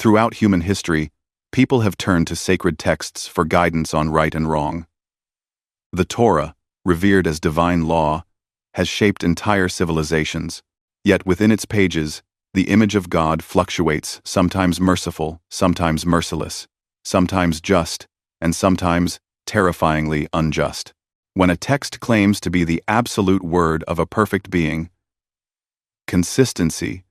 Throughout human history, people have turned to sacred texts for guidance on right and wrong. The Torah, revered as divine law, has shaped entire civilizations, yet within its pages, the image of God fluctuates, sometimes merciful, sometimes merciless, sometimes just, and sometimes terrifyingly unjust. When a text claims to be the absolute word of a perfect being, consistency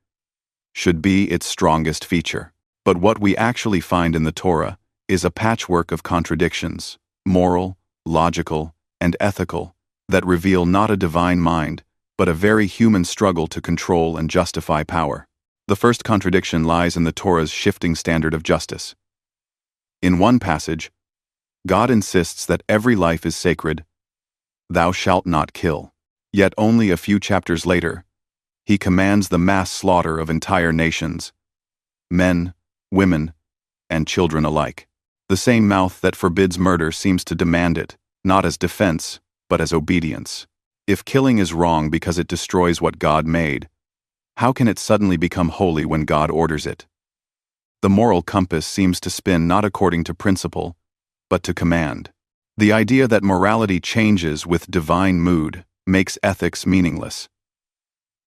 should be its strongest feature. But what we actually find in the Torah is a patchwork of contradictions, moral, logical, and ethical, that reveal not a divine mind, but a very human struggle to control and justify power. The first contradiction lies in the Torah's shifting standard of justice. In one passage, God insists that every life is sacred, "Thou shalt not kill." Yet only a few chapters later, he commands the mass slaughter of entire nations, men, women, and children alike. The same mouth that forbids murder seems to demand it, not as defense, but as obedience. If killing is wrong because it destroys what God made, how can it suddenly become holy when God orders it? The moral compass seems to spin not according to principle, but to command. The idea that morality changes with divine mood makes ethics meaningless.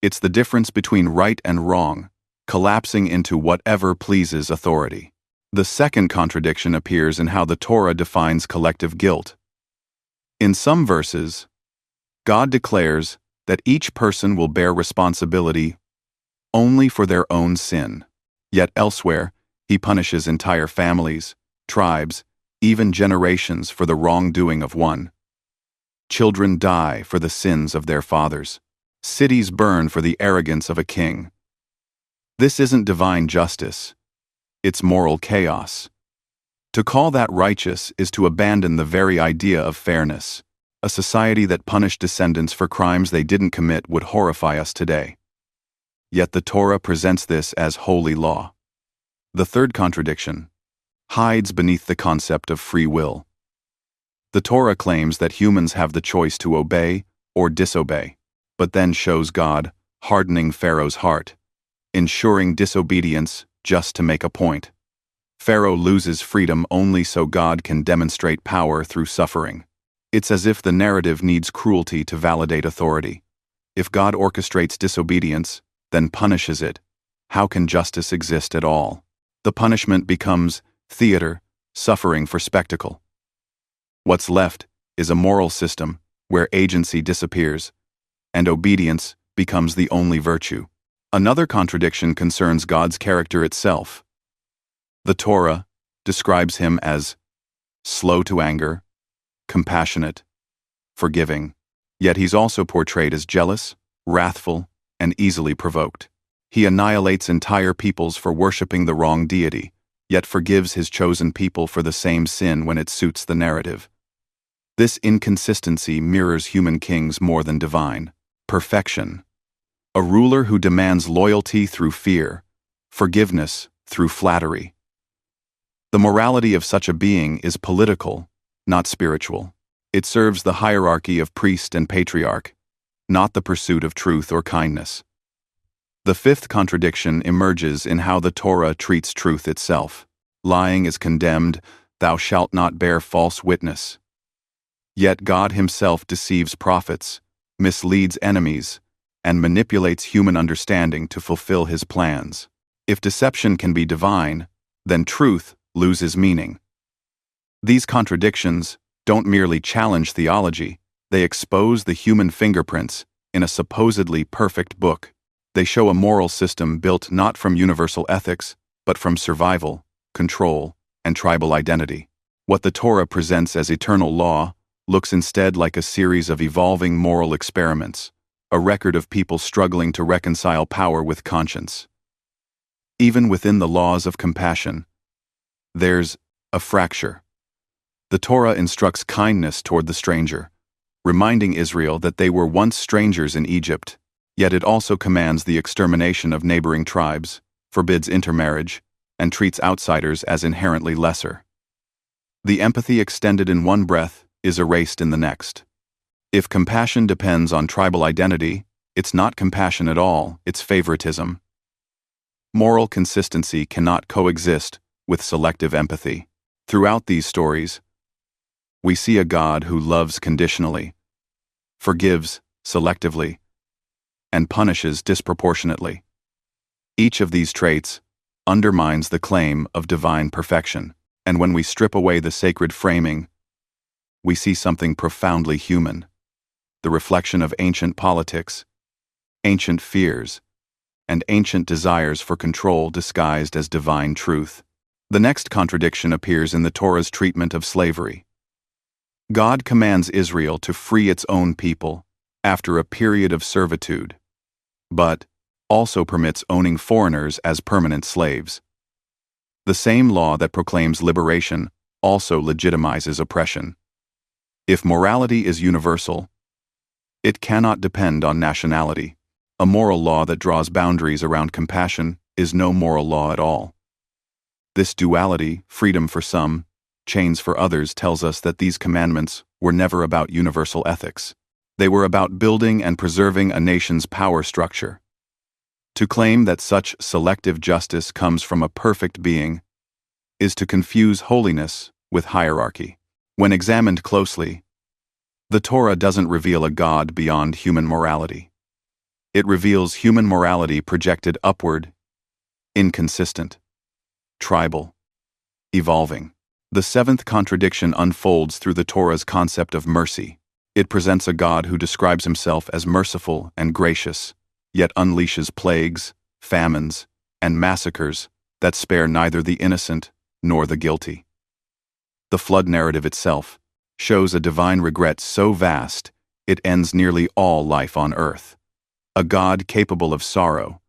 It's the difference between right and wrong, collapsing into whatever pleases authority. The second contradiction appears in how the Torah defines collective guilt. In some verses, God declares that each person will bear responsibility only for their own sin. Yet elsewhere, he punishes entire families, tribes, even generations for the wrongdoing of one. Children die for the sins of their fathers. Cities burn for the arrogance of a king. This isn't divine justice. It's moral chaos. To call that righteous is to abandon the very idea of fairness. A society that punished descendants for crimes they didn't commit would horrify us today. Yet the Torah presents this as holy law. The third contradiction hides beneath the concept of free will. The Torah claims that humans have the choice to obey or disobey, but then shows God hardening Pharaoh's heart, ensuring disobedience just to make a point. Pharaoh loses freedom only so God can demonstrate power through suffering. It's as if the narrative needs cruelty to validate authority. If God orchestrates disobedience, then punishes it, how can justice exist at all? The punishment becomes theater, suffering for spectacle. What's left is a moral system where agency disappears, and obedience becomes the only virtue. Another contradiction concerns God's character itself. The Torah describes him as slow to anger, compassionate, forgiving, yet he's also portrayed as jealous, wrathful, and easily provoked. He annihilates entire peoples for worshiping the wrong deity, yet forgives his chosen people for the same sin when it suits the narrative. This inconsistency mirrors human kings more than divine perfection. A ruler who demands loyalty through fear, forgiveness through flattery. The morality of such a being is political, not spiritual. It serves the hierarchy of priest and patriarch, not the pursuit of truth or kindness. The fifth contradiction emerges in how the Torah treats truth itself. Lying is condemned, "Thou shalt not bear false witness." Yet God himself deceives prophets, misleads enemies, and manipulates human understanding to fulfill his plans. If deception can be divine, then truth loses meaning. These contradictions don't merely challenge theology, they expose the human fingerprints in a supposedly perfect book. They show a moral system built not from universal ethics, but from survival, control, and tribal identity. What the Torah presents as eternal law looks instead like a series of evolving moral experiments, a record of people struggling to reconcile power with conscience. Even within the laws of compassion, there's a fracture. The Torah instructs kindness toward the stranger, reminding Israel that they were once strangers in Egypt, yet it also commands the extermination of neighboring tribes, forbids intermarriage, and treats outsiders as inherently lesser. The empathy extended in one breath is erased in the next. If compassion depends on tribal identity, it's not compassion at all, it's favoritism. Moral consistency cannot coexist with selective empathy. Throughout these stories, we see a God who loves conditionally, forgives selectively, and punishes disproportionately. Each of these traits undermines the claim of divine perfection, and when we strip away the sacred framing, we see something profoundly human, the reflection of ancient politics, ancient fears, and ancient desires for control disguised as divine truth. The next contradiction appears in the Torah's treatment of slavery. God commands Israel to free its own people after a period of servitude, but also permits owning foreigners as permanent slaves. The same law that proclaims liberation also legitimizes oppression. If morality is universal, it cannot depend on nationality. A moral law that draws boundaries around compassion is no moral law at all. This duality, freedom for some, chains for others, tells us that these commandments were never about universal ethics. They were about building and preserving a nation's power structure. To claim that such selective justice comes from a perfect being is to confuse holiness with hierarchy. When examined closely, the Torah doesn't reveal a God beyond human morality. It reveals human morality projected upward, inconsistent, tribal, evolving. The seventh contradiction unfolds through the Torah's concept of mercy. It presents a God who describes himself as merciful and gracious, yet unleashes plagues, famines, and massacres that spare neither the innocent nor the guilty. The flood narrative itself shows a divine regret so vast it ends nearly all life on earth. A God capable of sorrow,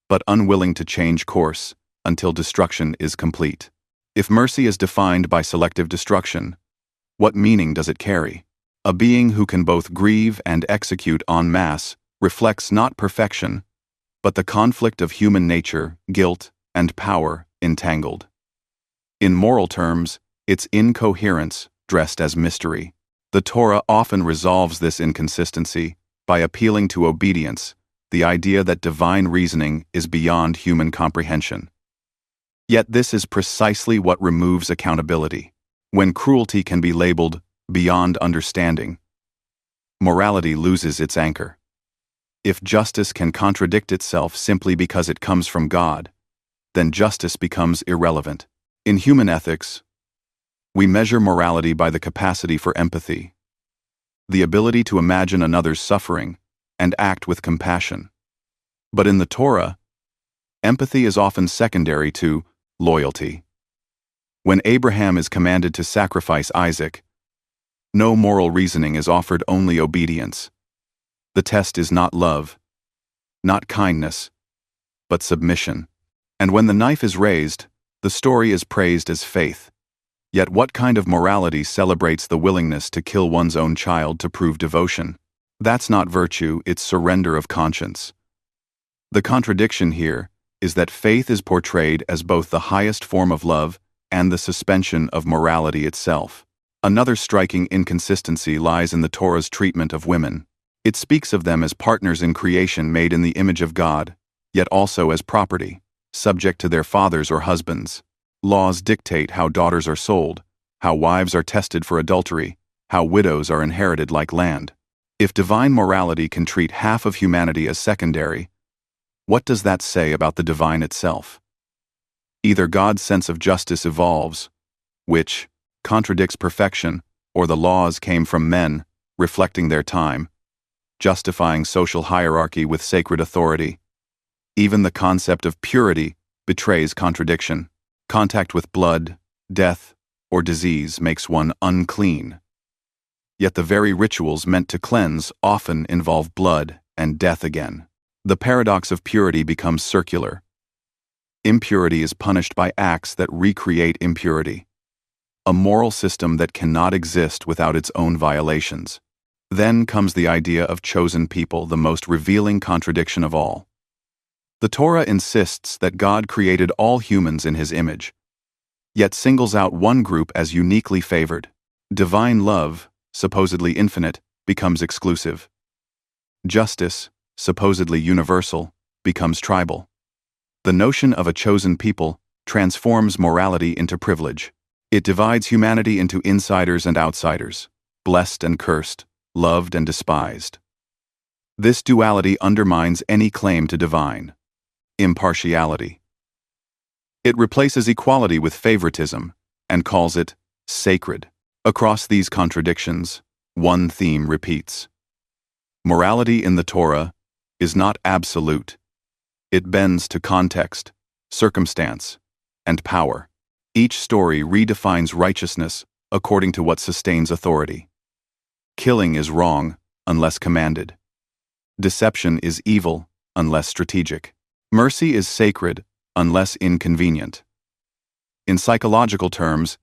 but unwilling to change course until destruction is complete. If mercy is defined by selective destruction, what meaning does it carry? A being who can both grieve and execute en masse reflects not perfection, but the conflict of human nature, guilt, and power entangled. In moral terms, it's incoherence dressed as mystery. The Torah often resolves this inconsistency by appealing to obedience, the idea that divine reasoning is beyond human comprehension. Yet this is precisely what removes accountability. When cruelty can be labeled beyond understanding, morality loses its anchor. If justice can contradict itself simply because it comes from God, then justice becomes irrelevant. In human ethics, we measure morality by the capacity for empathy, the ability to imagine another's suffering and act with compassion. But in the Torah, empathy is often secondary to loyalty. When Abraham is commanded to sacrifice Isaac, no moral reasoning is offered, only obedience. The test is not love, not kindness, but submission. And when the knife is raised, the story is praised as faith. Yet what kind of morality celebrates the willingness to kill one's own child to prove devotion? That's not virtue, it's surrender of conscience. The contradiction here is that faith is portrayed as both the highest form of love and the suspension of morality itself. Another striking inconsistency lies in the Torah's treatment of women. It speaks of them as partners in creation made in the image of God, yet also as property, subject to their fathers or husbands. Laws dictate how daughters are sold, how wives are tested for adultery, how widows are inherited like land. If divine morality can treat half of humanity as secondary, what does that say about the divine itself? Either God's sense of justice evolves, which contradicts perfection, or the laws came from men, reflecting their time, justifying social hierarchy with sacred authority. Even the concept of purity betrays contradiction. Contact with blood, death, or disease makes one unclean. Yet the very rituals meant to cleanse often involve blood and death again. The paradox of purity becomes circular. Impurity is punished by acts that recreate impurity, a moral system that cannot exist without its own violations. Then comes the idea of chosen people, the most revealing contradiction of all. The Torah insists that God created all humans in his image, yet singles out one group as uniquely favored. Divine love, supposedly infinite, becomes exclusive. Justice, supposedly universal, becomes tribal. The notion of a chosen people transforms morality into privilege. It divides humanity into insiders and outsiders, blessed and cursed, loved and despised. This duality undermines any claim to divine impartiality. It replaces equality with favoritism and calls it sacred. Across these contradictions, one theme repeats. Morality in the Torah is not absolute. It bends to context, circumstance, and power. Each story redefines righteousness according to what sustains authority. Killing is wrong unless commanded. Deception is evil unless strategic. Mercy is sacred unless inconvenient. In psychological terms,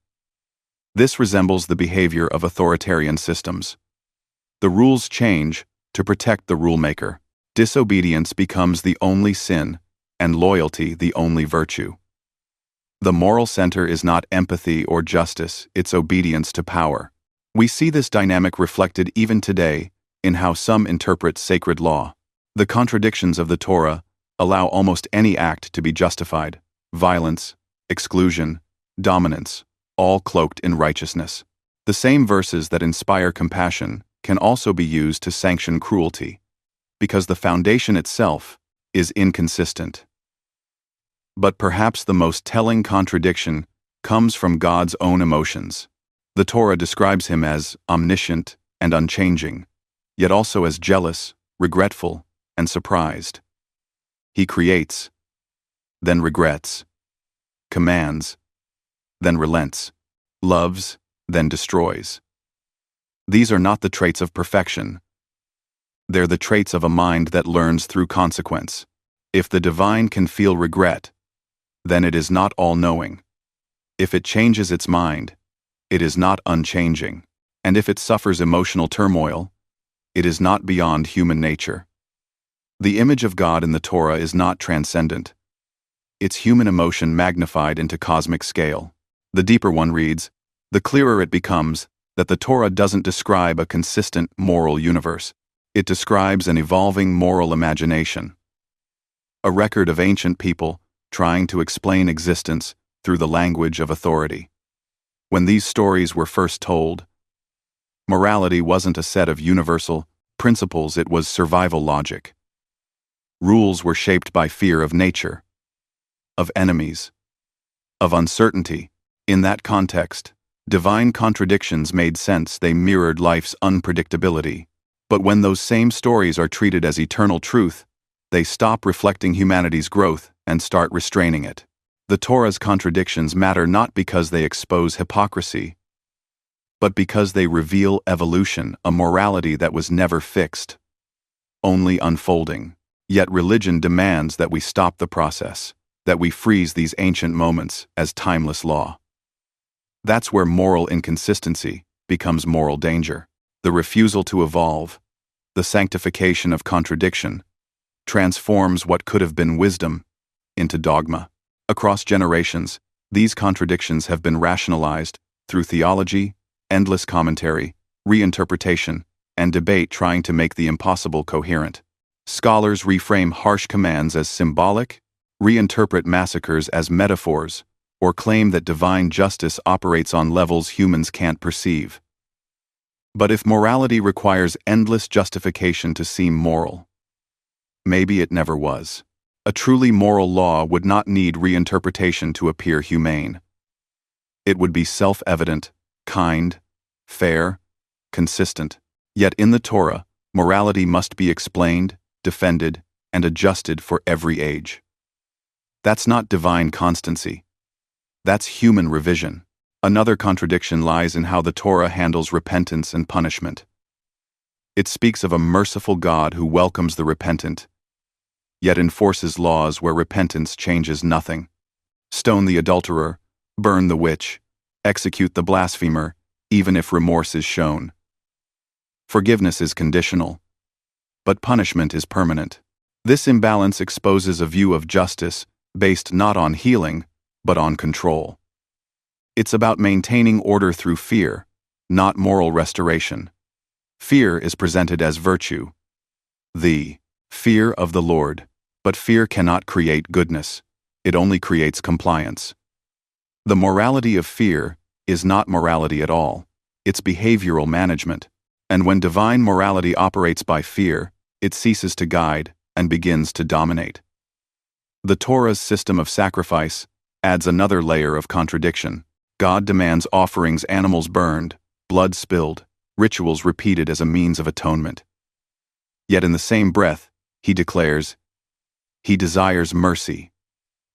this resembles the behavior of authoritarian systems. The rules change to protect the rulemaker. Disobedience becomes the only sin, and loyalty the only virtue. The moral center is not empathy or justice, it's obedience to power. We see this dynamic reflected even today in how some interpret sacred law. The contradictions of the Torah allow almost any act to be justified: violence, exclusion, dominance, all cloaked in righteousness. The same verses that inspire compassion can also be used to sanction cruelty, because the foundation itself is inconsistent. But perhaps the most telling contradiction comes from God's own emotions. The Torah describes him as omniscient and unchanging, yet also as jealous, regretful, and surprised. He creates, then regrets, commands, then relents, loves, then destroys. These are not the traits of perfection. They're the traits of a mind that learns through consequence. If the divine can feel regret, then it is not all-knowing. If it changes its mind, it is not unchanging. And if it suffers emotional turmoil, it is not beyond human nature. The image of God in the Torah is not transcendent. It's human emotion magnified into cosmic scale. The deeper one reads, the clearer it becomes that the Torah doesn't describe a consistent moral universe. It describes an evolving moral imagination. A record of ancient people trying to explain existence through the language of authority. When these stories were first told, morality wasn't a set of universal principles, it was survival logic. Rules were shaped by fear of nature, of enemies, of uncertainty. In that context, divine contradictions made sense. They mirrored life's unpredictability. But when those same stories are treated as eternal truth, they stop reflecting humanity's growth and start restraining it. The Torah's contradictions matter not because they expose hypocrisy, but because they reveal evolution, a morality that was never fixed, only unfolding. Yet religion demands that we stop the process, that we freeze these ancient moments as timeless law. That's where moral inconsistency becomes moral danger. The refusal to evolve, the sanctification of contradiction, transforms what could have been wisdom into dogma. Across generations, these contradictions have been rationalized through theology, endless commentary, reinterpretation, and debate, trying to make the impossible coherent. Scholars reframe harsh commands as symbolic, reinterpret massacres as metaphors, or claim that divine justice operates on levels humans can't perceive. But if morality requires endless justification to seem moral, maybe it never was. A truly moral law would not need reinterpretation to appear humane. It would be self-evident, kind, fair, consistent. Yet in the Torah, morality must be explained, defended, and adjusted for every age. That's not divine constancy. That's human revision. Another contradiction lies in how the Torah handles repentance and punishment. It speaks of a merciful God who welcomes the repentant, yet enforces laws where repentance changes nothing. Stone the adulterer, burn the witch, execute the blasphemer, even if remorse is shown. Forgiveness is conditional, but punishment is permanent. This imbalance exposes a view of justice based not on healing, but on control. It's about maintaining order through fear, not moral restoration. Fear is presented as virtue, the fear of the Lord, but fear cannot create goodness. It only creates compliance. The morality of fear is not morality at all. It's behavioral management. And when divine morality operates by fear, it ceases to guide and begins to dominate. The Torah's system of sacrifice adds another layer of contradiction. God demands offerings, animals burned, blood spilled, rituals repeated as a means of atonement. Yet in the same breath, he declares, he desires mercy,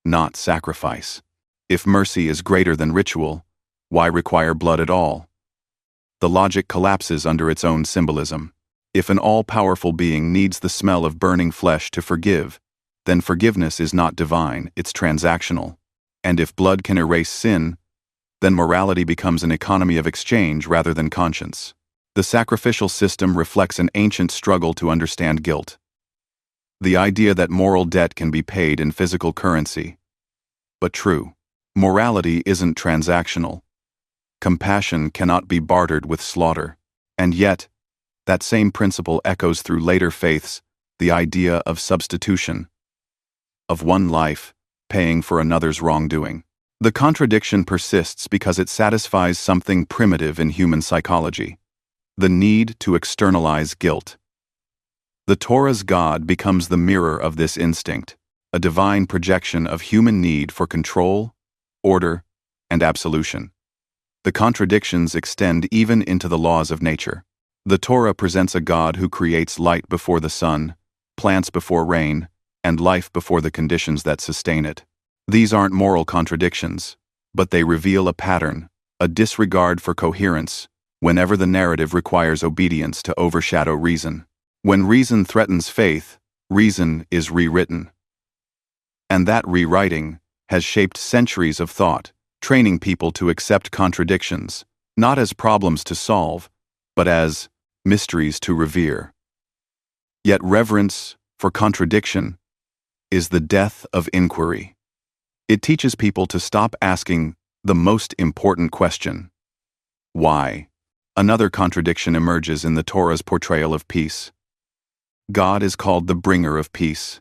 not sacrifice. If mercy is greater than ritual, why require blood at all? The logic collapses under its own symbolism. If an all-powerful being needs the smell of burning flesh to forgive, then forgiveness is not divine, it's transactional. And if blood can erase sin, then morality becomes an economy of exchange rather than conscience. The sacrificial system reflects an ancient struggle to understand guilt. The idea that moral debt can be paid in physical currency. But true, morality isn't transactional. Compassion cannot be bartered with slaughter. And yet, that same principle echoes through later faiths, the idea of substitution, of one life paying for another's wrongdoing. The contradiction persists because it satisfies something primitive in human psychology, the need to externalize guilt. The Torah's God becomes the mirror of this instinct, a divine projection of human need for control, order, and absolution. The contradictions extend even into the laws of nature. The Torah presents a God who creates light before the sun, plants before rain, and life before the conditions that sustain it. These aren't moral contradictions, but they reveal a pattern, a disregard for coherence, whenever the narrative requires obedience to overshadow reason. When reason threatens faith, reason is rewritten. And that rewriting has shaped centuries of thought, training people to accept contradictions, not as problems to solve, but as mysteries to revere. Yet reverence for contradiction is the death of inquiry. It teaches people to stop asking the most important question: why? Another contradiction emerges in the Torah's portrayal of peace. God is called the bringer of peace,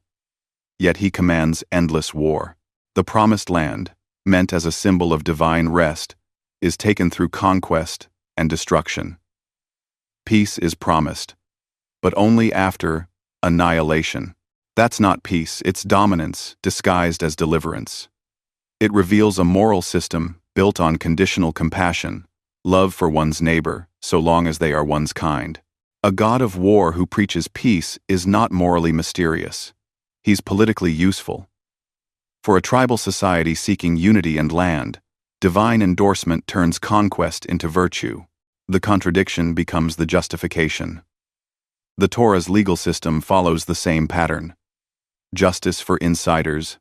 yet he commands endless war. The promised land, meant as a symbol of divine rest, is taken through conquest and destruction. Peace is promised, but only after annihilation. That's not peace, it's dominance disguised as deliverance. It reveals a moral system built on conditional compassion, love for one's neighbor, so long as they are one's kind. A God of war who preaches peace is not morally mysterious. He's politically useful. For a tribal society seeking unity and land, divine endorsement turns conquest into virtue. The contradiction becomes the justification. The Torah's legal system follows the same pattern: justice for insiders,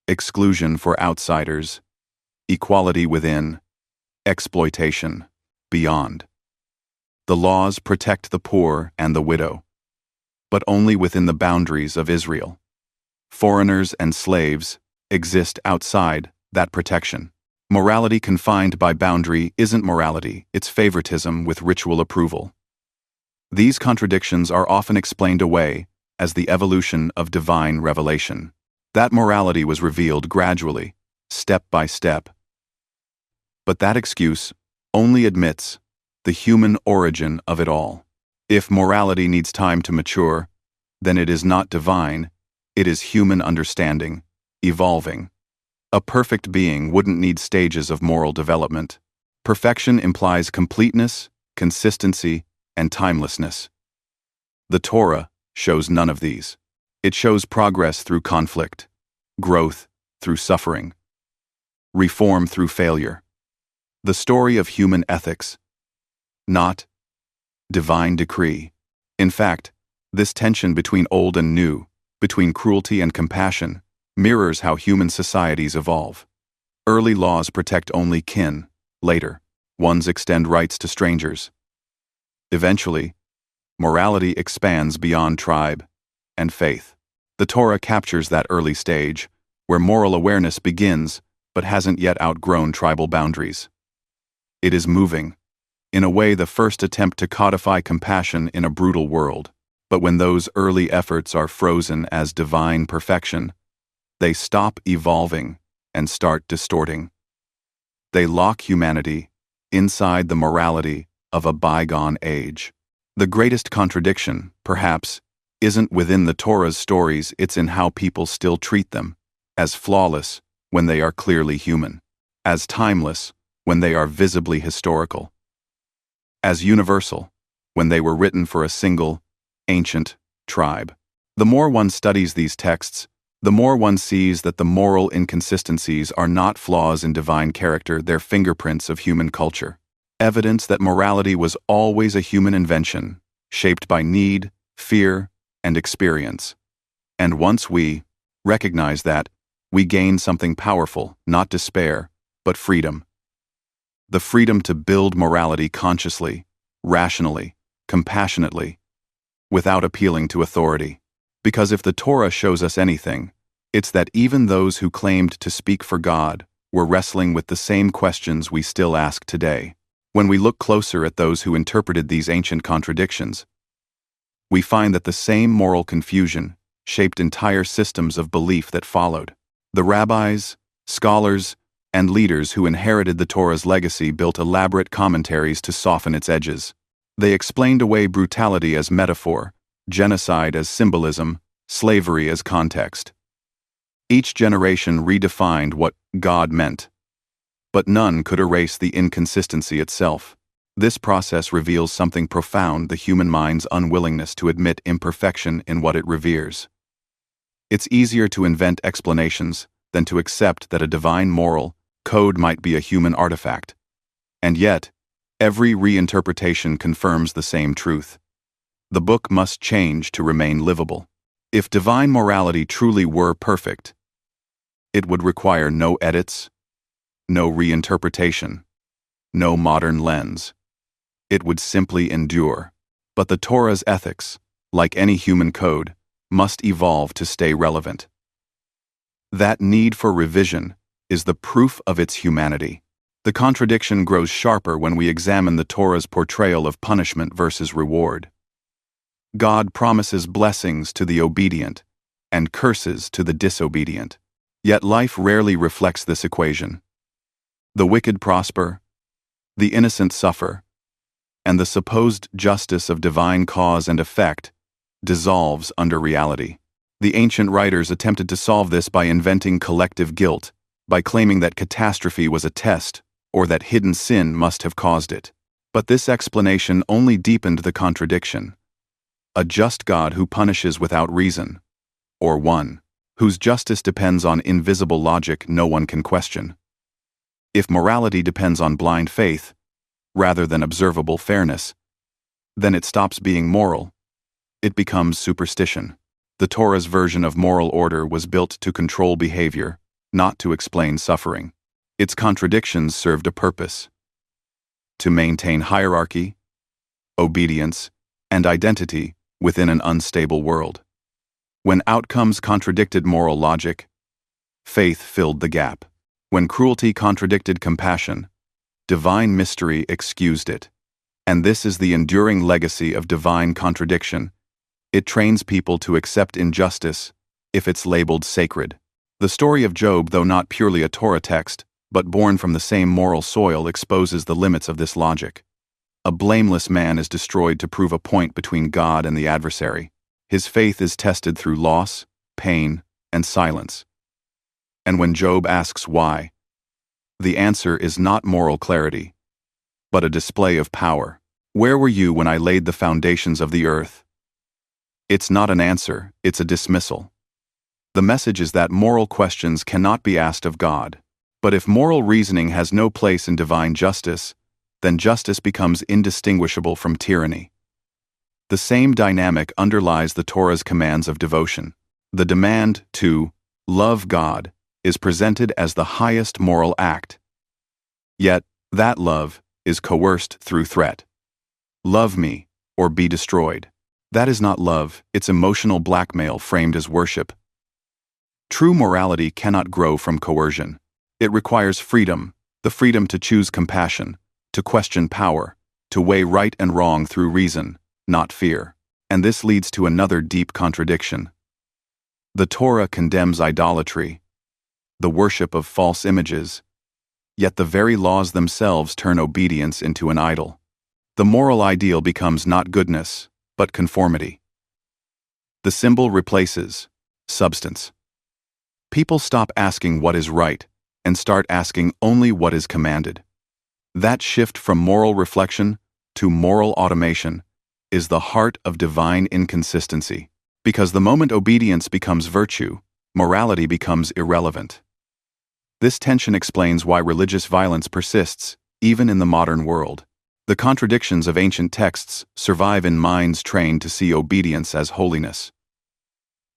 exclusion for outsiders, equality within, exploitation beyond. The laws protect the poor and the widow, but only within the boundaries of Israel. Foreigners and slaves exist outside that protection. Morality confined by boundary isn't morality, it's favoritism with ritual approval. These contradictions are often explained away as the evolution of divine revelation. That morality was revealed gradually, step by step. But that excuse only admits the human origin of it all. If morality needs time to mature, then it is not divine, it is human understanding, evolving. A perfect being wouldn't need stages of moral development. Perfection implies completeness, consistency, and timelessness. The Torah shows none of these. It shows progress through conflict, growth through suffering, reform through failure. The story of human ethics, not divine decree. In fact, this tension between old and new, between cruelty and compassion, mirrors how human societies evolve. Early laws protect only kin, later, ones extend rights to strangers. Eventually, morality expands beyond tribe and faith. The Torah captures that early stage, where moral awareness begins but hasn't yet outgrown tribal boundaries. It is moving, in a way the first attempt to codify compassion in a brutal world. But when those early efforts are frozen as divine perfection, They stop evolving and start distorting. They lock humanity inside the morality of a bygone age. The greatest contradiction, perhaps, isn't within the Torah's stories, it's in how people still treat them, as flawless when they are clearly human, as timeless when they are visibly historical, as universal when they were written for a single, ancient tribe. The more one studies these texts, the more one sees that the moral inconsistencies are not flaws in divine character, they're fingerprints of human culture. Evidence that morality was always a human invention, shaped by need, fear, and experience. And once we recognize that, we gain something powerful, not despair, but freedom. The freedom to build morality consciously, rationally, compassionately, without appealing to authority. Because if the Torah shows us anything, it's that even those who claimed to speak for God were wrestling with the same questions we still ask today. When we look closer at those who interpreted these ancient contradictions, we find that the same moral confusion shaped entire systems of belief that followed. The rabbis, scholars, and leaders who inherited the Torah's legacy built elaborate commentaries to soften its edges. They explained away brutality as metaphor, genocide as symbolism, slavery as context. Each generation redefined what God meant, but none could erase the inconsistency itself. This process reveals something profound: the human mind's unwillingness to admit imperfection in what it reveres. It's easier to invent explanations than to accept that a divine moral code might be a human artifact. And yet, every reinterpretation confirms the same truth. The book must change to remain livable. If divine morality truly were perfect, it would require no edits, no reinterpretation, no modern lens. It would simply endure. But the Torah's ethics, like any human code, must evolve to stay relevant. That need for revision is the proof of its humanity. The contradiction grows sharper when we examine the Torah's portrayal of punishment versus reward. God promises blessings to the obedient and curses to the disobedient. Yet life rarely reflects this equation. The wicked prosper, the innocent suffer, and the supposed justice of divine cause and effect dissolves under reality. The ancient writers attempted to solve this by inventing collective guilt, by claiming that catastrophe was a test, or that hidden sin must have caused it. But this explanation only deepened the contradiction. A just God who punishes without reason, or one whose justice depends on invisible logic no one can question. If morality depends on blind faith, rather than observable fairness, then it stops being moral. It becomes superstition. The Torah's version of moral order was built to control behavior, not to explain suffering. Its contradictions served a purpose: to maintain hierarchy, obedience, and identity within an unstable world. When outcomes contradicted moral logic, faith filled the gap. When cruelty contradicted compassion, divine mystery excused it. And this is the enduring legacy of divine contradiction. It trains people to accept injustice if it's labeled sacred. The story of Job, though not purely a Torah text, but born from the same moral soil, exposes the limits of this logic. A blameless man is destroyed to prove a point between God and the adversary. His faith is tested through loss, pain, and silence. And when Job asks why, the answer is not moral clarity, but a display of power. Where were you when I laid the foundations of the earth? It's not an answer, it's a dismissal. The message is that moral questions cannot be asked of God. But if moral reasoning has no place in divine justice, then justice becomes indistinguishable from tyranny. The same dynamic underlies the Torah's commands of devotion. The demand to love God is presented as the highest moral act. Yet, that love is coerced through threat. Love me, or be destroyed. That is not love, it's emotional blackmail framed as worship. True morality cannot grow from coercion. It requires freedom, the freedom to choose compassion, to question power, to weigh right and wrong through reason, not fear. And this leads to another deep contradiction. The Torah condemns idolatry, the worship of false images, yet the very laws themselves turn obedience into an idol. The moral ideal becomes not goodness, but conformity. The symbol replaces substance. People stop asking what is right and start asking only what is commanded. That shift from moral reflection to moral automation is the heart of divine inconsistency, because the moment obedience becomes virtue, morality becomes irrelevant. This tension explains why religious violence persists, even in the modern world. The contradictions of ancient texts survive in minds trained to see obedience as holiness.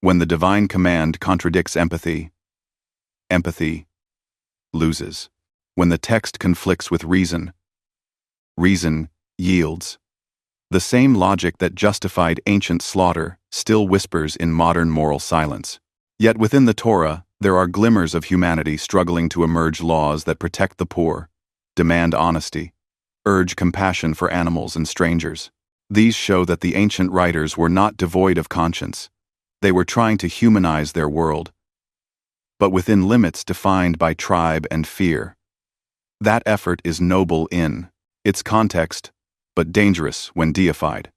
When the divine command contradicts empathy, empathy loses. When the text conflicts with reason, reason yields. The same logic that justified ancient slaughter still whispers in modern moral silence. Yet within the Torah, there are glimmers of humanity struggling to emerge laws that protect the poor, demand honesty, urge compassion for animals and strangers. These show that the ancient writers were not devoid of conscience. They were trying to humanize their world, but within limits defined by tribe and fear. That effort is noble in its context, but dangerous when deified.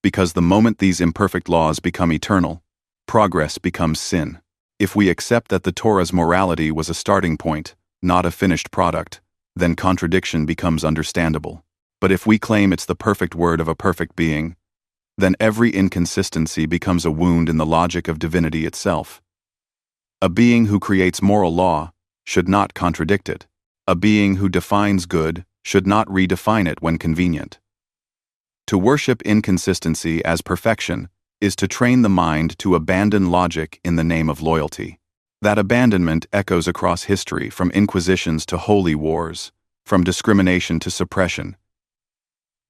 Because the moment these imperfect laws become eternal, progress becomes sin. If we accept that the Torah's morality was a starting point, not a finished product, then contradiction becomes understandable. But if we claim it's the perfect word of a perfect being, then every inconsistency becomes a wound in the logic of divinity itself. A being who creates moral law should not contradict it. A being who defines good should not redefine it when convenient. To worship inconsistency as perfection is to train the mind to abandon logic in the name of loyalty. That abandonment echoes across history, from inquisitions to holy wars, from discrimination to suppression,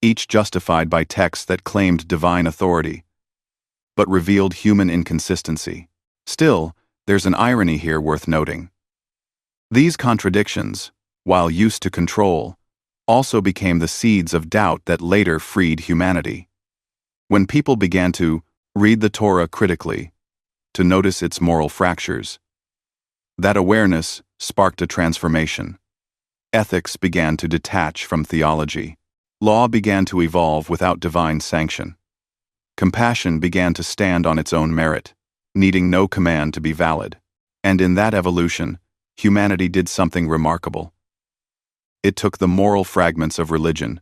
each justified by texts that claimed divine authority, but revealed human inconsistency. Still, there's an irony here worth noting. These contradictions, while used to control, also became the seeds of doubt that later freed humanity. When people began to read the Torah critically, to notice its moral fractures, that awareness sparked a transformation. Ethics began to detach from theology. Law began to evolve without divine sanction. Compassion began to stand on its own merit, needing no command to be valid. And in that evolution, humanity did something remarkable. It took the moral fragments of religion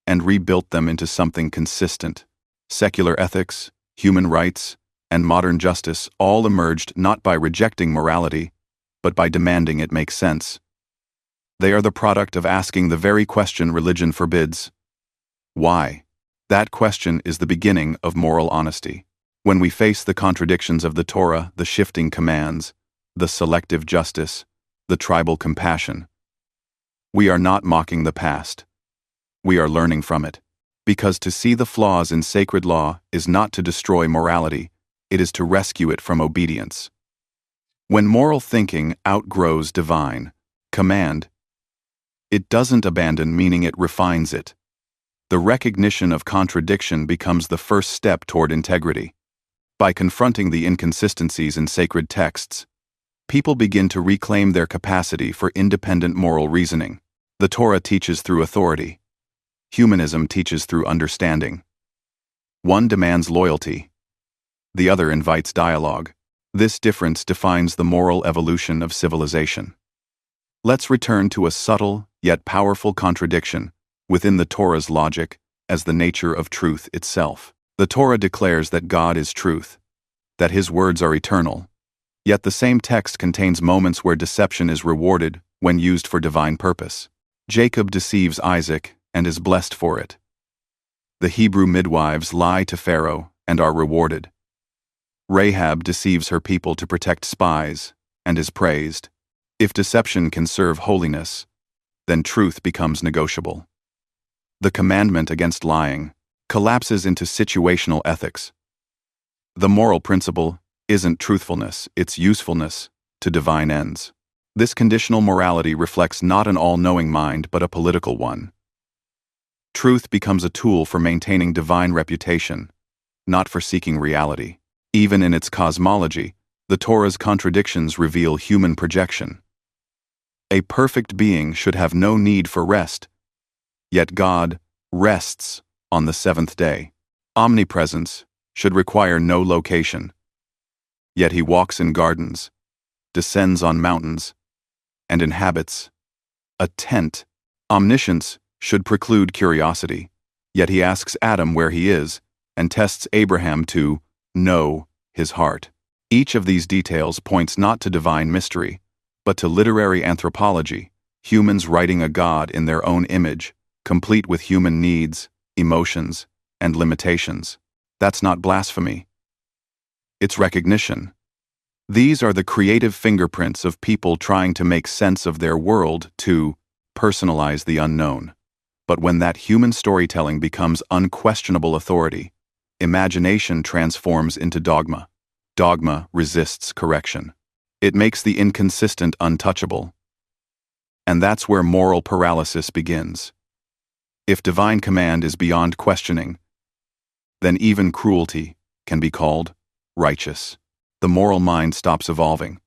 and rebuilt them into something consistent. Secular ethics, human rights, and modern justice all emerged not by rejecting morality, but by demanding it make sense. They are the product of asking the very question religion forbids: why? That question is the beginning of moral honesty. When we face the contradictions of the Torah, the shifting commands, the selective justice, the tribal compassion, we are not mocking the past. We are learning from it. Because to see the flaws in sacred law is not to destroy morality, it is to rescue it from obedience. When moral thinking outgrows divine command, it doesn't abandon, meaning it refines it. The recognition of contradiction becomes the first step toward integrity. By confronting the inconsistencies in sacred texts, people begin to reclaim their capacity for independent moral reasoning. The Torah teaches through authority. Humanism teaches through understanding. One demands loyalty. The other invites dialogue. This difference defines the moral evolution of civilization. Let's return to a subtle yet powerful contradiction within the Torah's logic as the nature of truth itself. The Torah declares that God is truth, that His words are eternal, yet the same text contains moments where deception is rewarded when used for divine purpose. Jacob deceives Isaac and is blessed for it. The Hebrew midwives lie to Pharaoh and are rewarded. Rahab deceives her people to protect spies and is praised. If deception can serve holiness, then truth becomes negotiable. The commandment against lying collapses into situational ethics. The moral principle isn't truthfulness, it's usefulness to divine ends. This conditional morality reflects not an all-knowing mind, but a political one. Truth becomes a tool for maintaining divine reputation, not for seeking reality. Even in its cosmology, the Torah's contradictions reveal human projection. A perfect being should have no need for rest, yet God rests on the seventh day. Omnipresence should require no location, yet he walks in gardens, descends on mountains, and inhabits a tent. Omniscience should preclude curiosity, yet he asks Adam where he is and tests Abraham to know his heart. Each of these details points not to divine mystery, but to literary anthropology, humans writing a God in their own image, complete with human needs, emotions, and limitations. That's not blasphemy. It's recognition. These are the creative fingerprints of people trying to make sense of their world, to personalize the unknown. But when that human storytelling becomes unquestionable authority, imagination transforms into dogma. Dogma resists correction. It makes the inconsistent untouchable. And that's where moral paralysis begins. If divine command is beyond questioning, then even cruelty can be called righteous. The moral mind stops evolving.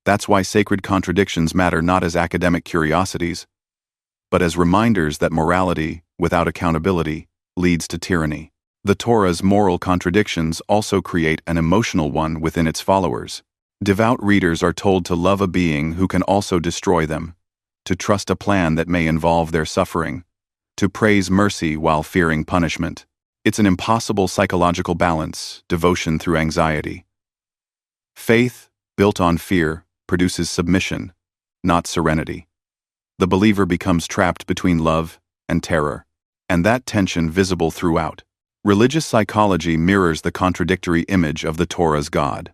That's why sacred contradictions matter not as academic curiosities, but as reminders that morality without accountability leads to tyranny. The Torah's moral contradictions also create an emotional one within its followers. Devout readers are told to love a being who can also destroy them, to trust a plan that may involve their suffering, to praise mercy while fearing punishment. It's an impossible psychological balance, devotion through anxiety. Faith, built on fear, produces submission, not serenity. The believer becomes trapped between love and terror, and that tension visible throughout. Religious psychology mirrors the contradictory image of the Torah's God.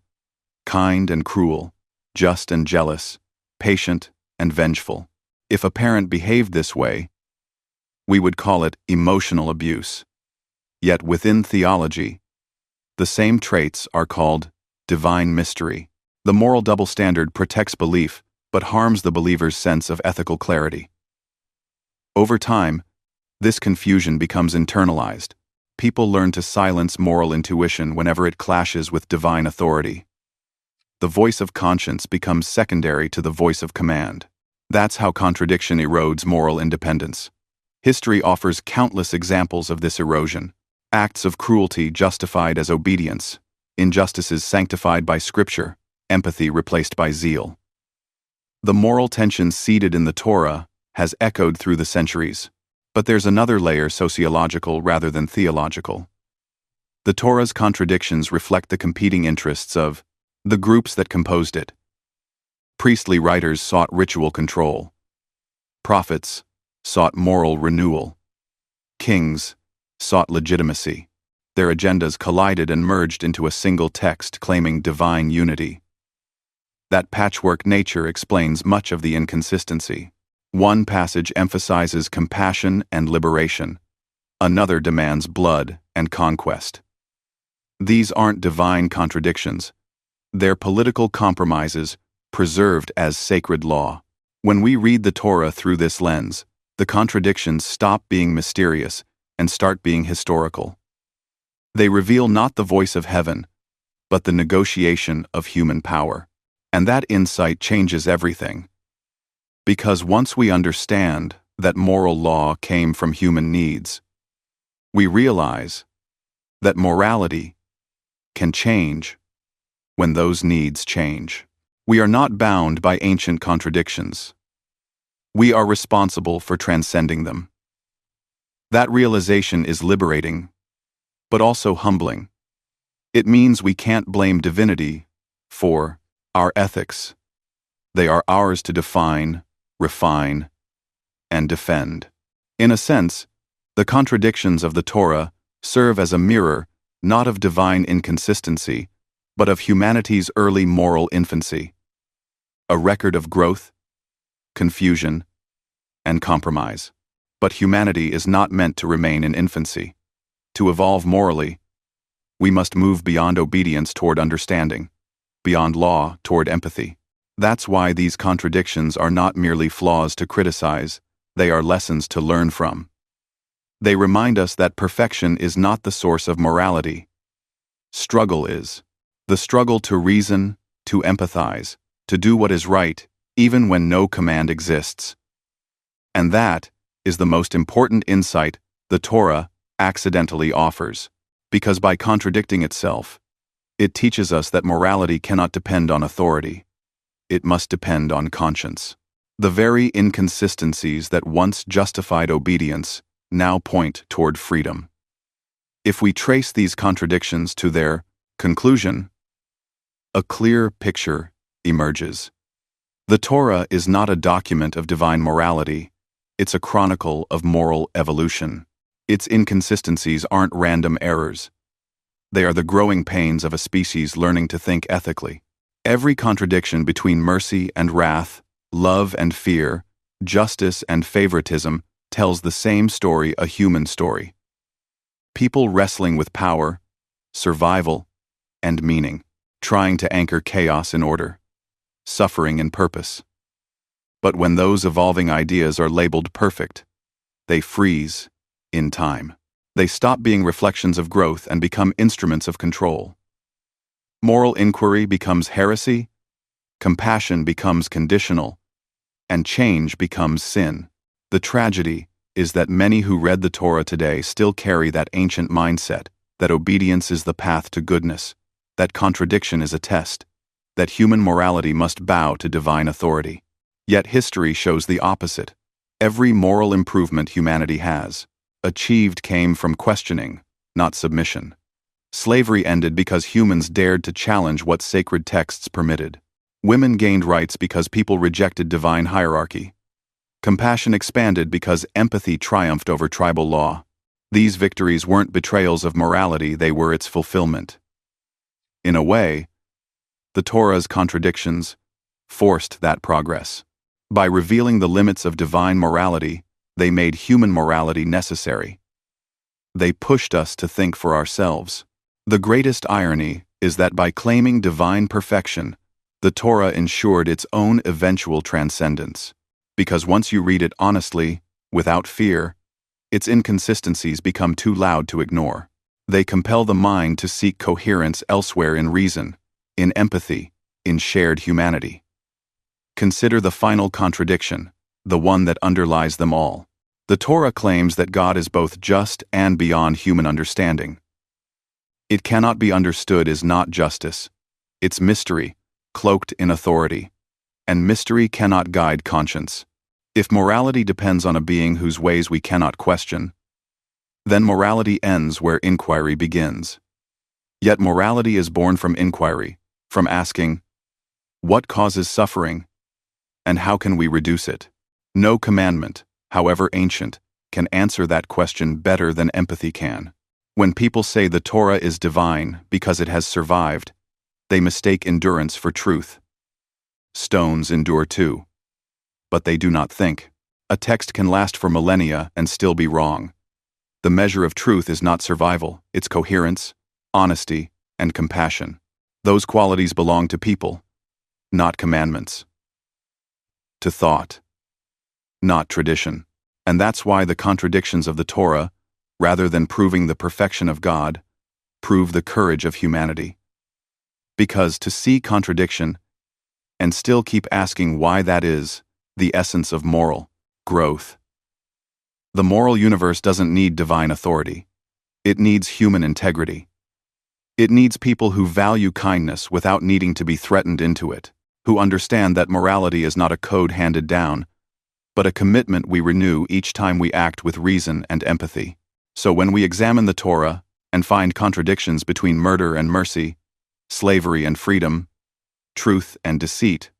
Kind and cruel, just and jealous, patient and vengeful. If a parent behaved this way, we would call it emotional abuse. Yet within theology, the same traits are called divine mystery. The moral double standard protects belief, but harms the believer's sense of ethical clarity. Over time, this confusion becomes internalized. People learn to silence moral intuition whenever it clashes with divine authority. The voice of conscience becomes secondary to the voice of command. That's how contradiction erodes moral independence. History offers countless examples of this erosion. Acts of cruelty justified as obedience, injustices sanctified by Scripture, empathy replaced by zeal. The moral tension seated in the Torah has echoed through the centuries. But there's another layer, sociological rather than theological. The Torah's contradictions reflect the competing interests of the groups that composed it. Priestly writers sought ritual control. Prophets sought moral renewal. Kings sought legitimacy. Their agendas collided and merged into a single text claiming divine unity. That patchwork nature explains much of the inconsistency. One passage emphasizes compassion and liberation. Another demands blood and conquest. These aren't divine contradictions. They're political compromises preserved as sacred law. When we read the Torah through this lens, the contradictions stop being mysterious and start being historical. They reveal not the voice of heaven, but the negotiation of human power. And that insight changes everything. Because once we understand that moral law came from human needs, we realize that morality can change when those needs change. We are not bound by ancient contradictions. We are responsible for transcending them. That realization is liberating, but also humbling. It means we can't blame divinity for our ethics. They are ours to define, refine, and defend. In a sense, the contradictions of the Torah serve as a mirror not of divine inconsistency, but of humanity's early moral infancy. A record of growth, confusion, and compromise. But humanity is not meant to remain in infancy. To evolve morally, we must move beyond obedience toward understanding, beyond law toward empathy. That's why these contradictions are not merely flaws to criticize, they are lessons to learn from. They remind us that perfection is not the source of morality. struggle is. The struggle to reason, to empathize, to do what is right, even when no command exists. And that is the most important insight the Torah accidentally offers, because by contradicting itself, it teaches us that morality cannot depend on authority. It must depend on conscience. The very inconsistencies that once justified obedience now point toward freedom. If we trace these contradictions to their conclusion, a clear picture emerges. The Torah is not a document of divine morality, it's a chronicle of moral evolution. Its inconsistencies aren't random errors. They are the growing pains of a species learning to think ethically. Every contradiction between mercy and wrath, love and fear, justice and favoritism tells the same story, a human story. People wrestling with power, survival, and meaning, trying to anchor chaos in order, suffering in purpose. But when those evolving ideas are labeled perfect, they freeze in time. They stop being reflections of growth and become instruments of control. Moral inquiry becomes heresy, compassion becomes conditional, and change becomes sin. The tragedy is that many who read the Torah today still carry that ancient mindset, that obedience is the path to goodness, that contradiction is a test, that human morality must bow to divine authority. Yet history shows the opposite. Every moral improvement humanity has achieved came from questioning, not submission. Slavery ended because humans dared to challenge what sacred texts permitted. Women gained rights because people rejected divine hierarchy. Compassion expanded because empathy triumphed over tribal law. These victories weren't betrayals of morality, they were its fulfillment. In a way, the Torah's contradictions forced that progress. By revealing the limits of divine morality, they made human morality necessary. They pushed us to think for ourselves. The greatest irony is that by claiming divine perfection, the Torah ensured its own eventual transcendence. Because once you read it honestly, without fear, its inconsistencies become too loud to ignore. They compel the mind to seek coherence elsewhere in reason, in empathy, in shared humanity. Consider the final contradiction, the one that underlies them all. The Torah claims that God is both just and beyond human understanding. It cannot be understood as not justice. It's mystery, cloaked in authority. And mystery cannot guide conscience. If morality depends on a being whose ways we cannot question, then morality ends where inquiry begins. Yet morality is born from inquiry, from asking, what causes suffering, and how can we reduce it? No commandment, however ancient, can answer that question better than empathy can. When people say the Torah is divine because it has survived, they mistake endurance for truth. Stones endure too. But they do not think. A text can last for millennia and still be wrong. The measure of truth is not survival, it's coherence, honesty, and compassion. Those qualities belong to people, not commandments. To thought, not tradition. And that's why the contradictions of the Torah, rather than proving the perfection of God, prove the courage of humanity. Because to see contradiction and still keep asking why, that is the essence of moral growth. The moral universe doesn't need divine authority. It needs human integrity. It needs people who value kindness without needing to be threatened into it, who understand that morality is not a code handed down, but a commitment we renew each time we act with reason and empathy. So when we examine the Torah and find contradictions between murder and mercy, slavery and freedom, truth and deceit,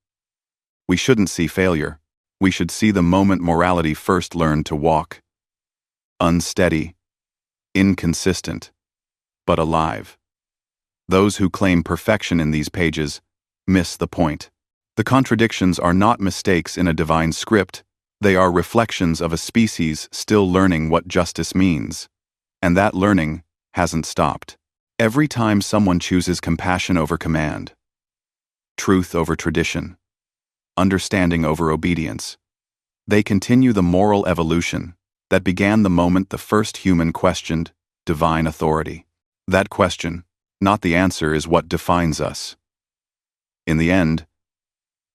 we shouldn't see failure. We should see the moment morality first learned to walk. Unsteady, inconsistent, but alive. Those who claim perfection in these pages miss the point. The contradictions are not mistakes in a divine script, they are reflections of a species still learning what justice means. And that learning hasn't stopped. Every time someone chooses compassion over command, truth over tradition, understanding over obedience, they continue the moral evolution that began the moment the first human questioned divine authority. That question, not the answer, is what defines us. In the end,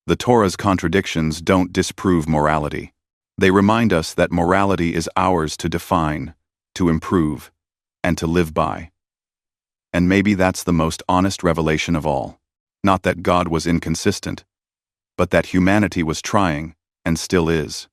the Torah's contradictions don't disprove morality. They remind us that morality is ours to define, to improve, and to live by. And maybe that's the most honest revelation of all. Not that God was inconsistent, but that humanity was trying, and still is.